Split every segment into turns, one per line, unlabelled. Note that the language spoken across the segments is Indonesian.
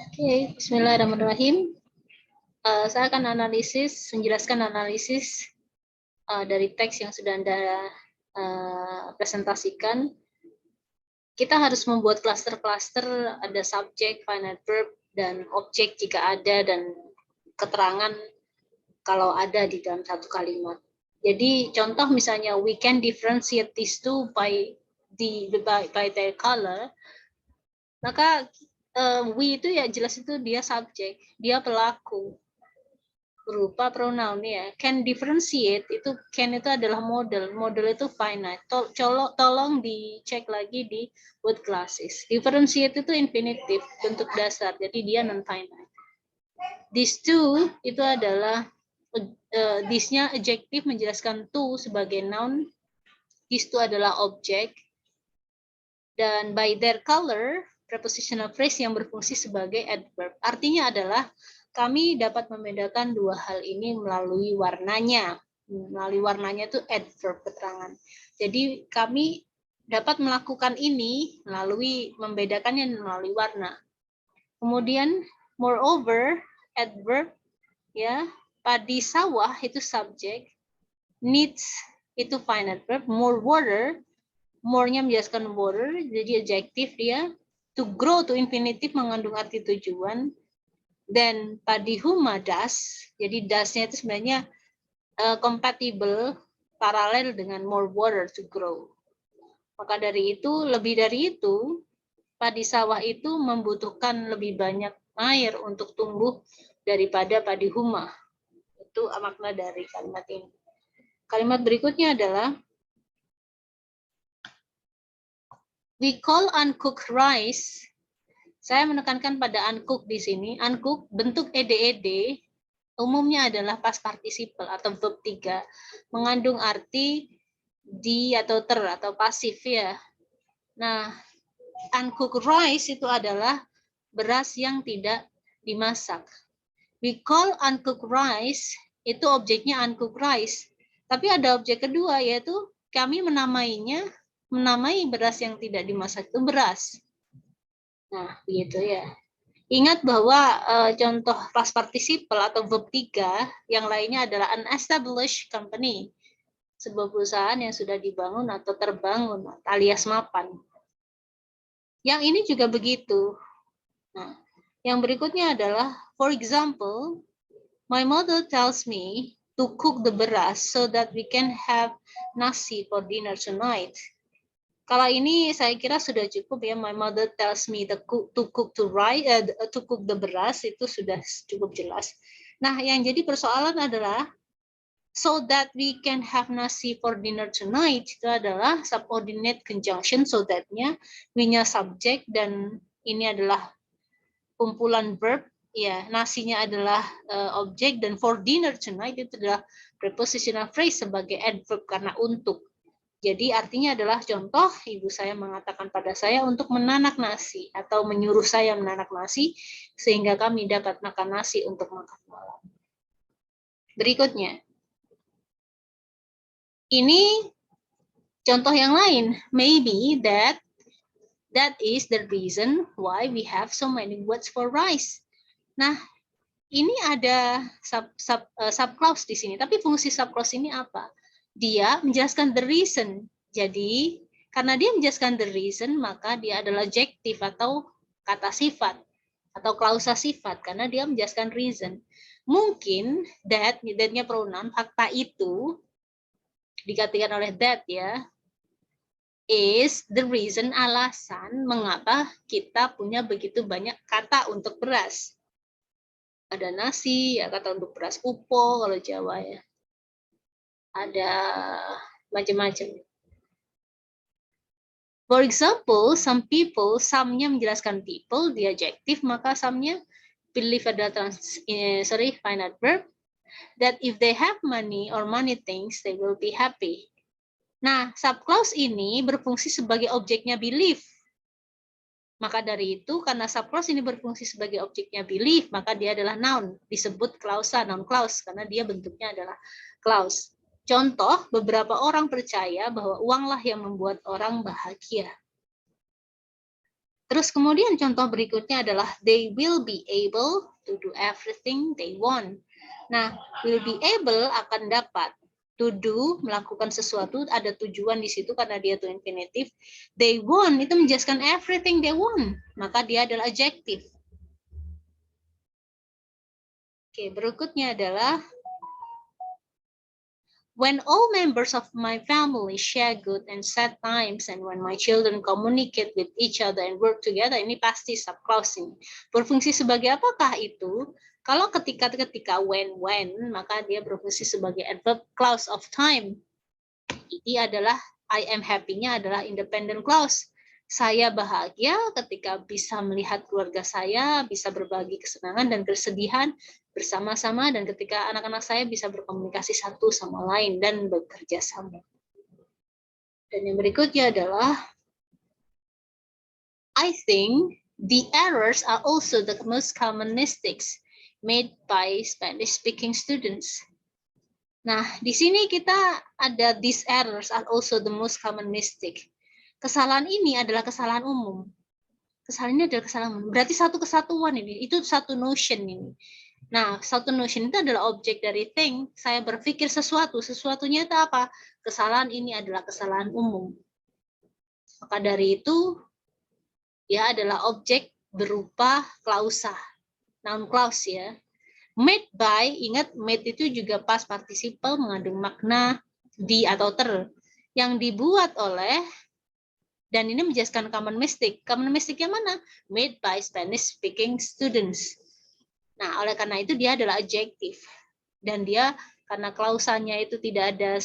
Oke, Bismillahirrahmanirrahim. Saya akan menjelaskan analisis dari teks yang sudah Anda presentasikan. Kita harus membuat klaster-klaster, ada subjek, finite verb, dan objek jika ada, dan keterangan kalau ada di dalam satu kalimat. Jadi contoh misalnya, we can differentiate these two by their color. Maka we itu ya jelas itu dia subjek, dia pelaku berupa pronoun ya. Can differentiate itu can itu adalah model itu finite. Tolong dicek lagi di word classes. Differentiate itu infinitive, bentuk dasar, jadi dia non finite. These two itu adalah this-nya adjective menjelaskan to sebagai noun. These two adalah objek, dan by their color prepositional phrase yang berfungsi sebagai adverb. Artinya adalah kami dapat membedakan dua hal ini melalui warnanya. Melalui warnanya itu adverb, keterangan. Jadi kami dapat melakukan ini melalui membedakannya melalui warna. Kemudian moreover adverb ya, padi sawah itu subjek, needs itu finite verb, more water, more-nya menjelaskan water, jadi adjektif dia. To grow to infinitive mengandung arti tujuan. Dan padihuma das, jadi das-nya itu sebenarnya compatible, paralel dengan more water to grow. Maka dari itu, lebih dari itu, padi sawah itu membutuhkan lebih banyak air untuk tumbuh daripada padihuma. Itu makna dari kalimat ini. Kalimat berikutnya adalah we call uncooked rice. Saya menekankan pada uncooked di sini. Uncooked bentuk ed umumnya adalah past participle atau verb 3, mengandung arti di atau ter atau pasif ya. Nah, uncooked rice itu adalah beras yang tidak dimasak. We call uncooked rice, itu objeknya uncooked rice. Tapi ada objek kedua, yaitu kami menamai beras yang tidak dimasak itu beras. Nah, begitu ya. Ingat bahwa contoh past participle atau verb 3 yang lainnya adalah an established company. Sebuah perusahaan yang sudah dibangun atau terbangun alias mapan. Yang ini juga begitu. Nah, yang berikutnya adalah for example, my mother tells me to cook the beras so that we can have nasi for dinner tonight. Kalau ini saya kira sudah cukup ya. My mother tells me to cook the beras, itu sudah cukup jelas. Nah, yang jadi persoalan adalah so that we can have nasi for dinner tonight, itu adalah subordinate conjunction, so that-nya we-nya subjek, dan ini adalah kumpulan verb ya. Nasinya adalah objek, dan for dinner tonight itu adalah prepositional phrase sebagai adverb karena untuk. Jadi artinya adalah contoh ibu saya mengatakan pada saya untuk menanak nasi atau menyuruh saya menanak nasi sehingga kami dapat makan nasi untuk makan malam. Berikutnya. Ini contoh yang lain. Maybe that is the reason why we have so many words for rice. Nah, ini ada subclause di sini. Tapi fungsi subclause ini apa? Dia menjelaskan the reason. Jadi, karena dia menjelaskan the reason, maka dia adalah adjective atau kata sifat atau klausa sifat karena dia menjelaskan reason. Mungkin that-nya pronoun, fakta itu dikatakan oleh that ya, is the reason, alasan mengapa kita punya begitu banyak kata untuk beras. Ada nasi, ya kata untuk beras upo kalau Jawa ya. Ada macam-macam. For example, some people, some-nya menjelaskan people, di adjective, maka some-nya believe adalah finite verb, that if they have money or money things, they will be happy. Nah, subclause ini berfungsi sebagai objeknya believe. Maka dari itu, karena subclause ini berfungsi sebagai objeknya believe, maka dia adalah noun, disebut klausa, noun clause, karena dia bentuknya adalah clause. Contoh, beberapa orang percaya bahwa uanglah yang membuat orang bahagia. Terus kemudian contoh berikutnya adalah they will be able to do everything they want. Nah, will be able akan dapat. To do, melakukan sesuatu, ada tujuan di situ karena dia to infinitive. They want, itu menjelaskan everything they want. Maka dia adalah adjective. Oke, berikutnya adalah when all members of my family share good and sad times, and when my children communicate with each other and work together, ini pasti subclause ini. Berfungsi sebagai apakah itu? Kalau ketika when, maka dia berfungsi sebagai adverb clause of time. Ini adalah I am happy-nya adalah independent clause. Saya bahagia ketika bisa melihat keluarga saya, bisa berbagi kesenangan dan kesedihan bersama-sama, dan ketika anak-anak saya bisa berkomunikasi satu sama lain dan bekerja sama. Dan yang berikutnya adalah I think the errors are also the most common mistakes made by Spanish-speaking students. Nah, di sini kita ada these errors are also the most common mistake. Kesalahan ini adalah kesalahan umum. Kesalahan ini adalah kesalahan umum. Berarti satu kesatuan ini, itu satu notion ini. Nah, satu notion itu adalah objek dari thing. Saya berpikir sesuatu, sesuatunya itu apa? Kesalahan ini adalah kesalahan umum. Maka dari itu, ya adalah objek berupa klausa. Noun clause ya. Made by, ingat made itu juga past participle mengandung makna di atau ter. Yang dibuat oleh, dan ini menjelaskan common mistake. Common mistake yang mana? Made by Spanish speaking students. Nah, oleh karena itu dia adalah adjective. Dan dia karena klausanya itu tidak ada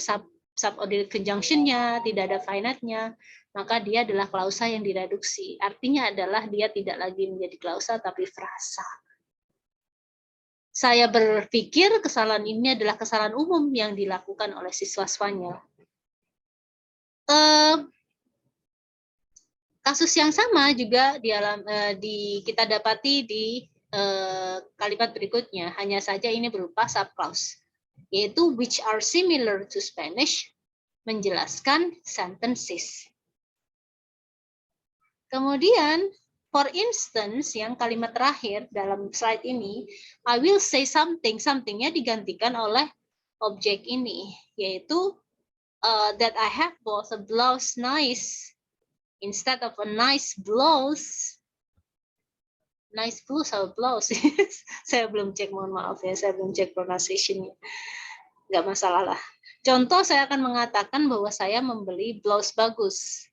subordinate conjunction-nya, tidak ada finite-nya, maka dia adalah klausa yang direduksi. Artinya adalah dia tidak lagi menjadi klausa tapi frasa. Saya berpikir kesalahan ini adalah kesalahan umum yang dilakukan oleh siswa Spanyol. Kasus yang sama juga kita dapati di kalimat berikutnya, hanya saja ini berupa subclause, yaitu which are similar to Spanish, menjelaskan sentences. Kemudian, for instance, yang kalimat terakhir dalam slide ini, I will say something, somethingnya digantikan oleh objek ini, yaitu that I have bought a blouse nice. Instead of a nice blouse atau blouse. Saya belum cek, mohon maaf ya, saya belum cek pronunciation-nya. Nggak masalah lah. Contoh, saya akan mengatakan bahwa saya membeli blouse bagus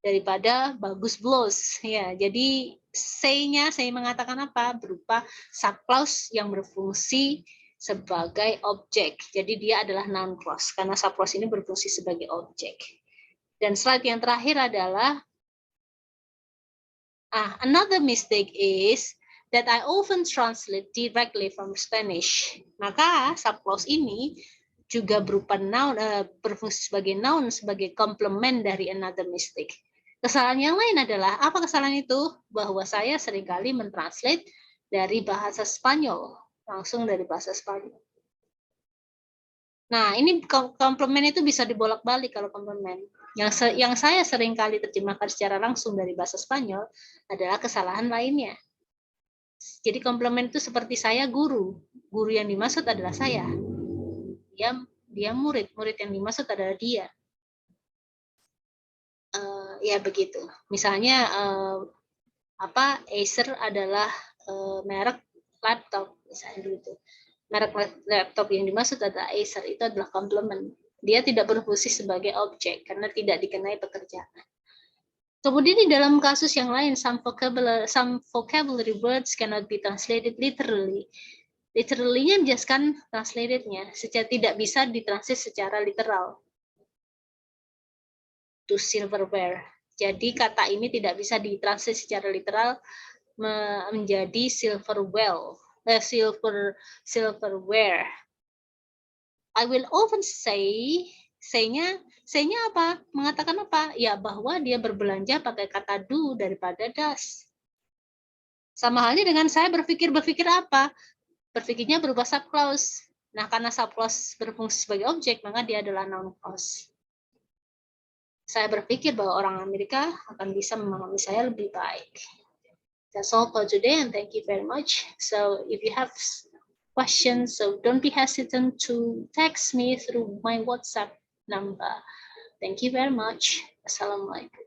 daripada bagus blouse. Ya, jadi say-nya, saya mengatakan apa? Berupa subclause yang berfungsi sebagai objek. Jadi dia adalah noun clause, karena subclause ini berfungsi sebagai objek. Dan slide yang terakhir adalah another mistake is that I often translate directly from Spanish. Maka subclause ini juga berupa noun, berfungsi sebagai noun, sebagai komplement dari another mistake. Kesalahan yang lain adalah, apa kesalahan itu? Bahwa saya seringkali mentranslate dari bahasa Spanyol, langsung dari bahasa Spanyol. Nah, ini komplement itu bisa dibolak-balik kalau komplement. Yang saya seringkali terjemahkan secara langsung dari bahasa Spanyol adalah kesalahan lainnya. Jadi komplement itu seperti saya guru. Guru yang dimaksud adalah saya. Dia murid. Murid yang dimaksud adalah dia. Ya begitu. Misalnya Acer adalah merek laptop, misalnya begitu. Merek laptop yang dimaksud adalah Acer, itu adalah komplement. Dia tidak berfungsi sebagai objek karena tidak dikenai pekerjaan. Kemudian di dalam kasus yang lain, some vocabulary words cannot be translated literally. Literally-nya menjelaskan translated-nya, tidak bisa ditranslate secara literal. To silverware. Jadi kata ini tidak bisa ditranslate secara literal menjadi silverware. I will often say-nya apa? Mengatakan apa? Ya, bahwa dia berbelanja pakai kata do daripada does. Sama halnya dengan saya berpikir apa? Berpikirnya berupa subclause. Nah, karena subclause berfungsi sebagai objek, maka dia adalah noun clause. saya berpikir bahwa orang Amerika akan bisa memahami saya lebih baik. That's all for today, and thank you very much. So if you have questions, so don't be hesitant to text me through my WhatsApp number. Thank you very much. Assalamualaikum.